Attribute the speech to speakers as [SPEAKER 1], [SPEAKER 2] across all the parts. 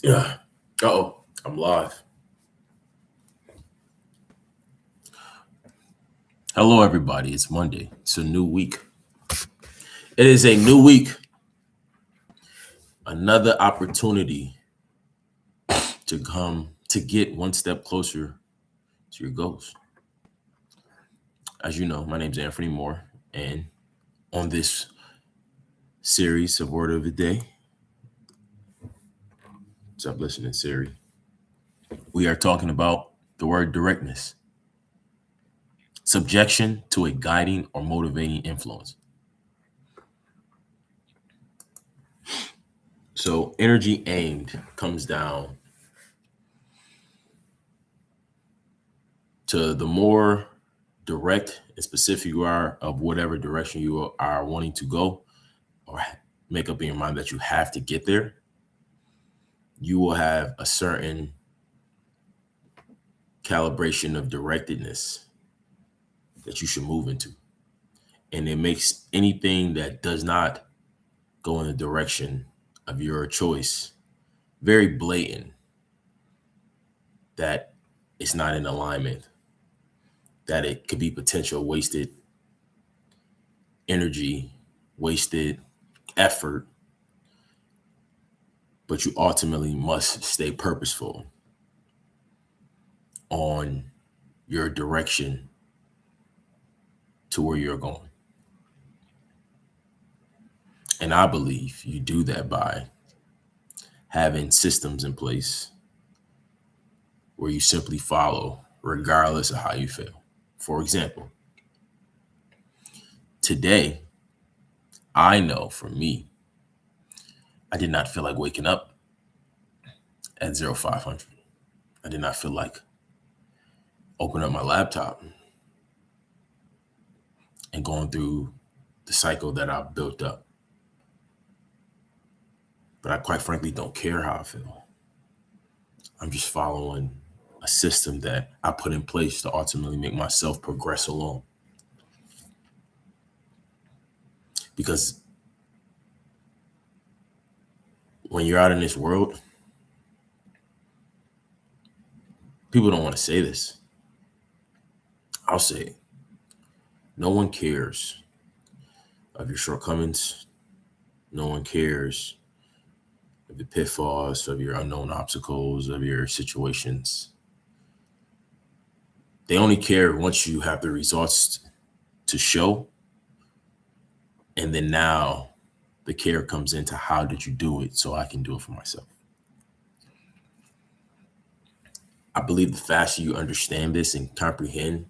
[SPEAKER 1] Yeah. Uh-oh. I'm live. Hello, everybody. It's Monday. It's a new week. It is a new week. Another opportunity to come to get one step closer to your goals. As you know, my name is Anthony Moore, and on this series of Word of the Day, stop listening, Siri. We are talking about the word directness, subjection to a guiding or motivating influence. So, energy aimed comes down to the more direct and specific you are of whatever direction you are wanting to go or make up in your mind that you have to get there, you will have a certain calibration of directedness that you should move into. And it makes anything that does not go in the direction of your choice very blatant that it's not in alignment, that it could be potential wasted energy, wasted effort, but you ultimately must stay purposeful on your direction to where you're going. And I believe you do that by having systems in place where you simply follow regardless of how you feel. For example, today, I know for me, I did not feel like waking up at 0500. I did not feel like opening up my laptop and going through the cycle that I've built up. But I quite frankly don't care how I feel. I'm just following a system that I put in place to ultimately make myself progress along. Because when you're out in this world, people don't want to say this. I'll say it. No one cares of your shortcomings. No one cares of the pitfalls, of your unknown obstacles, of your situations. They only care once you have the results to show. And then now the care comes into how did you do it so I can do it for myself. I believe the faster you understand this and comprehend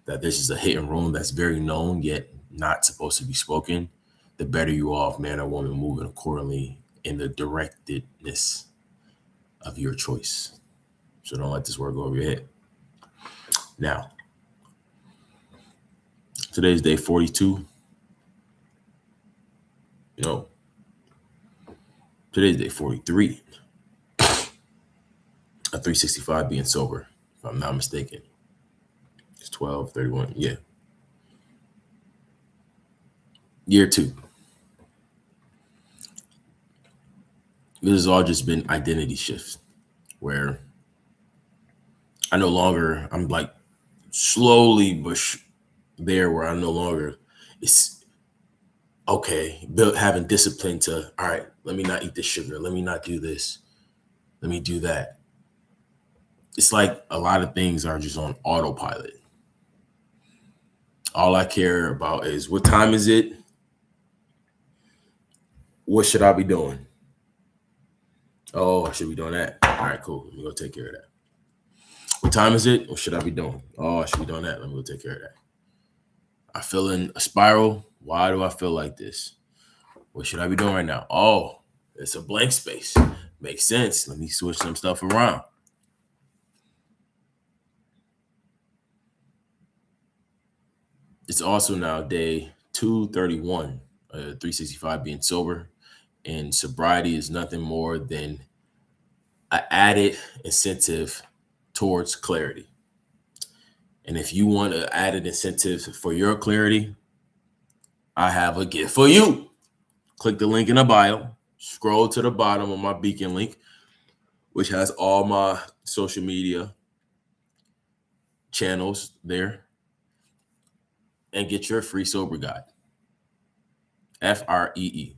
[SPEAKER 1] that this is a hidden room that's very known yet not supposed to be spoken, the better you are of man or woman moving accordingly in the directedness of your choice. So don't let this word go over your head. Now, today's day 42. No, today's day 43. A 365 being sober, if I'm not mistaken. It's 12/31. Yeah. Year 2. This has all just been identity shifts where I'm like slowly but there where I'm no longer, it's okay, having discipline to, all right, let me not eat this sugar. Let me not do this. Let me do that. It's like a lot of things are just on autopilot. All I care about is what time is it? What should I be doing? Oh, I should be doing that. All right, cool. Let me go take care of that. What time is it? What should I be doing? Oh, I should be doing that. Let me go take care of that. I feel in a spiral. Why do I feel like this? What should I be doing right now? Oh, it's a blank space. Makes sense. Let me switch some stuff around. It's also now day 231, 365 being sober. And sobriety is nothing more than an added incentive towards clarity. And if you want an added incentive for your clarity, I have a gift for you. Click the link in the bio, scroll to the bottom of my beacon link, which has all my social media channels there, and get your free sober guide. FREE.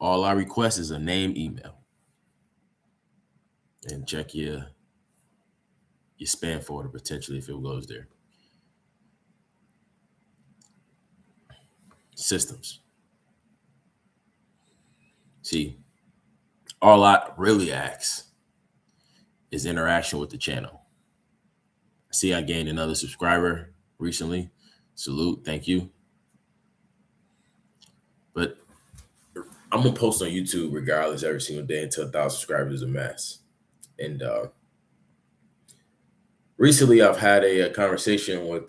[SPEAKER 1] All I request is a name, email, and check your spam folder potentially if it goes there. Systems. See, all I really ask is interaction with the channel. See, I gained another subscriber recently. Salute, thank you. But I'm gonna post on YouTube regardless every single day until 1,000 subscribers is a mess. And recently, I've had a conversation with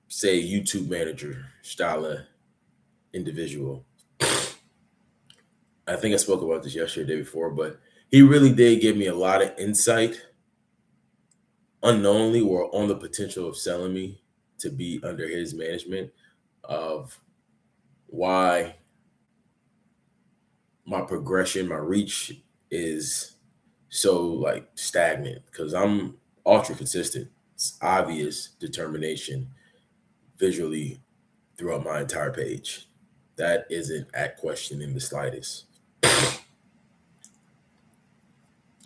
[SPEAKER 1] say YouTube manager style individual. I think I spoke about this yesterday, the day before, but he really did give me a lot of insight, unknowingly or on the potential of selling me to be under his management, of why my progression, my reach is so like stagnant, because I'm ultra consistent. It's obvious determination visually throughout my entire page. That isn't at question in the slightest.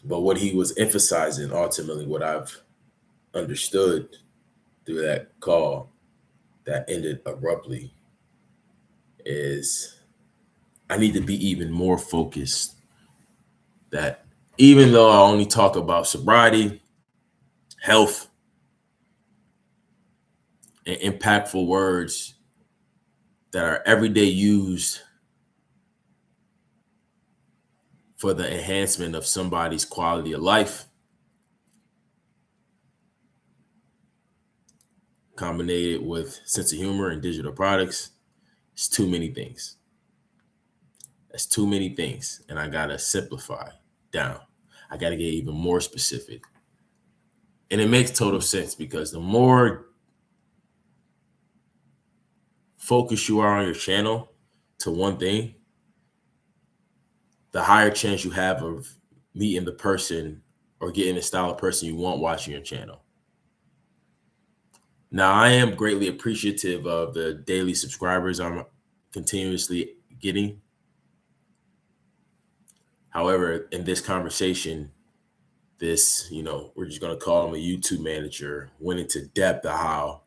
[SPEAKER 1] But what he was emphasizing, ultimately, what I've understood through that call that ended abruptly, is I need to be even more focused. That even though I only talk about sobriety, health, and impactful words that are everyday used for the enhancement of somebody's quality of life, combined with sense of humor and digital products, it's too many things. That's too many things. And I gotta simplify down. I gotta get even more specific. And it makes total sense, because the more focused you are on your channel to one thing, the higher chance you have of meeting the person or getting the style of person you want watching your channel. Now, I am greatly appreciative of the daily subscribers I'm continuously getting. However, in this conversation, this, we're just going to call him a YouTube manager, went into depth of how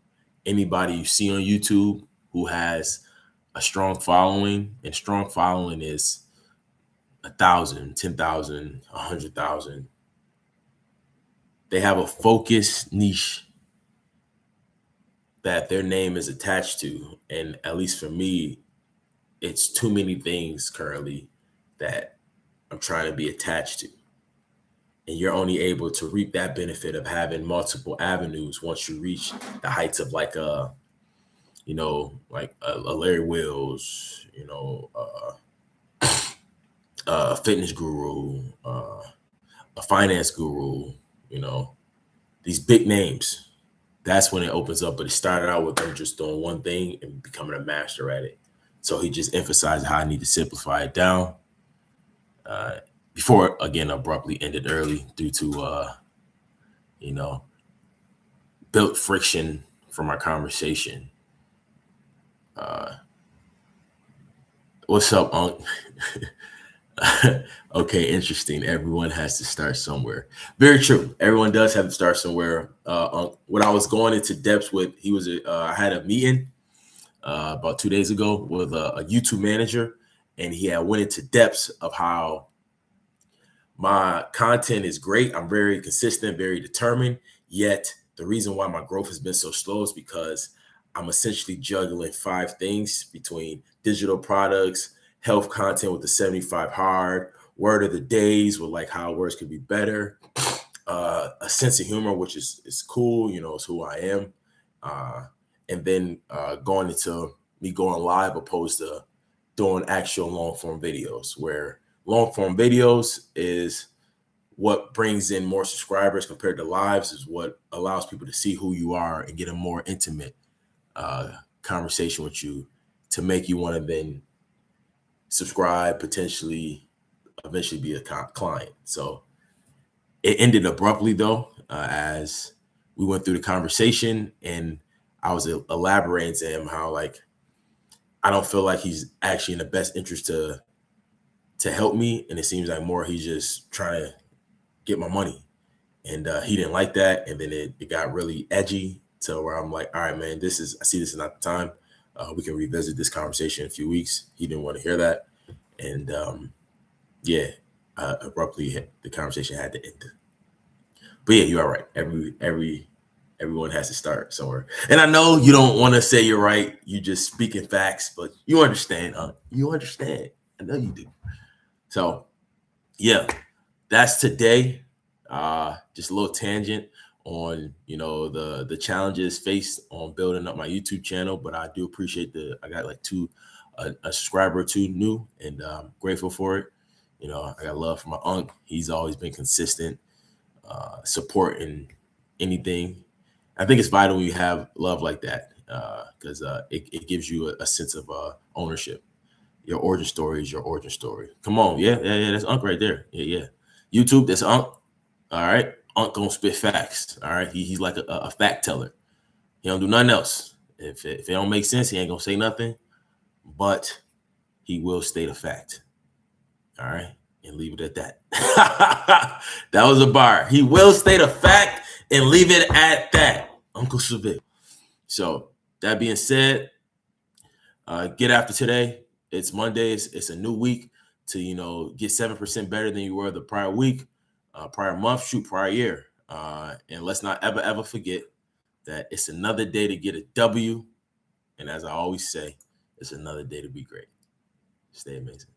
[SPEAKER 1] anybody you see on YouTube who has a strong following, and strong following is 1,000, 10,000, 100,000. They have a focused niche that their name is attached to. And at least for me, it's too many things currently that I'm trying to be attached to. And you're only able to reap that benefit of having multiple avenues once you reach the heights of like a Larry Wills, a fitness guru, a finance guru, these big names. That's when it opens up. But it started out with them just doing one thing and becoming a master at it. So he just emphasized how I need to simplify it down before, again, abruptly ended early due to, built friction from our conversation. What's up, Unc? Okay, interesting. Everyone has to start somewhere. Very true. Everyone does have to start somewhere. When I was going into depth with, I had a meeting about 2 days ago with a YouTube manager, and he had went into depths of how my content is great. I'm very consistent, very determined. Yet the reason why my growth has been so slow is because I'm essentially juggling 5 things between digital products, health content with the 75 hard, word of the days with like how words could be better, a sense of humor, which is cool, it's who I am. And then going into me going live opposed to doing actual long form videos, where long form videos is what brings in more subscribers compared to lives, is what allows people to see who you are and get a more intimate conversation with you to make you want to then subscribe, potentially eventually be a client. So it ended abruptly though, as we went through the conversation, and I was elaborating to him how like I don't feel like he's actually in the best interest to help me, and it seems like more he's just trying to get my money. And he didn't like that, and then it got really edgy to where I'm like, all right, man, I see this is not the time. We can revisit this conversation in a few weeks. He didn't want to hear that, and yeah, abruptly the conversation had to end. But yeah, you are right. Everyone has to start somewhere. And I know you don't want to say you're right. You just speaking facts, but you understand. You understand. I know you do. So yeah, that's today. Just a little tangent on the challenges faced on building up my YouTube channel. But I do appreciate I got like a subscriber or two new, and I'm grateful for it. I got love for my uncle. He's always been consistent, supporting anything. I think it's vital when you have love like that, because it gives you a sense of ownership. Your origin story is your origin story. Come on, yeah, that's Unc right there. Yeah. YouTube, that's Unc. All right, Unc gonna spit facts. All right, he's like a fact teller. He don't do nothing else. If it don't make sense, he ain't gonna say nothing, but he will state a fact. All right, and leave it at that. That was a bar. He will state a fact and leave it at that, Uncle Seville. So that being said, get after today. It's Mondays. It's a new week to get 7% better than you were the prior week, prior month, prior year. And let's not ever forget that it's another day to get a W. And as I always say, it's another day to be great. Stay amazing.